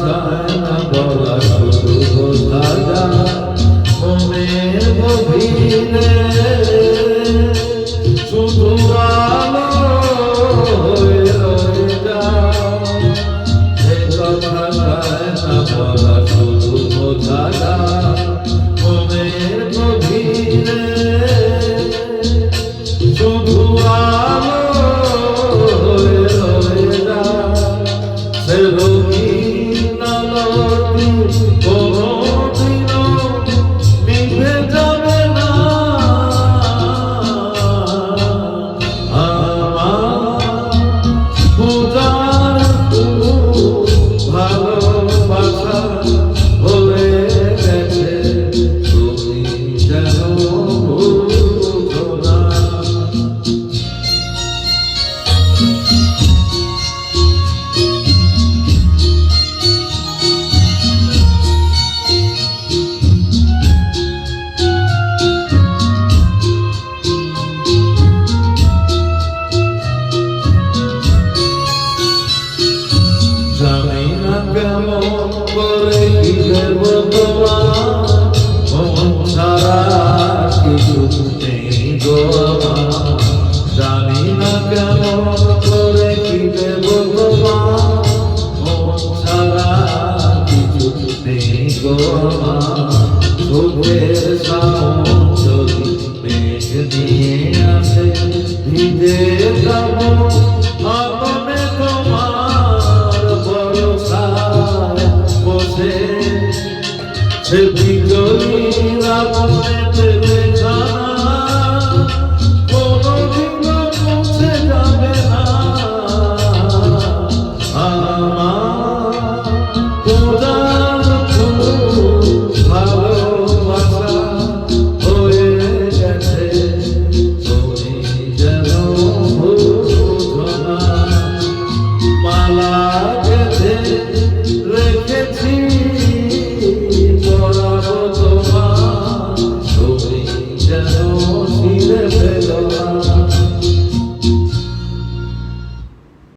যায় না বলা, শুধু বোঝা যায় মনের গভীরে, শুধু আলো হয়ে রয়ে যায়। এ কথা যায় না বলা, শুধু বোঝা যায় মনের গভীরে, শুধু আলো হয়ে রয়ে যায়। সে রঙিন আলোটি কোনোদিনও নিভে যাবে না। আমার পূজার ভালোবাসা ভরে গেছে, তুমি যেন বুঝো না। জানি না কেমন করে কি দেব তোমার, মন ছাড়া কিছু নেই গো আমার। জানি না কেমন করে কি দেব তোমার, মন ছাড়া কিছু নেই গো আমার। চোখের সামন যদি মেঘ নিয়ে আসে, ভিজে যাব আগুনে তোমার বরসায় বসে। সে বিজয়ী রাত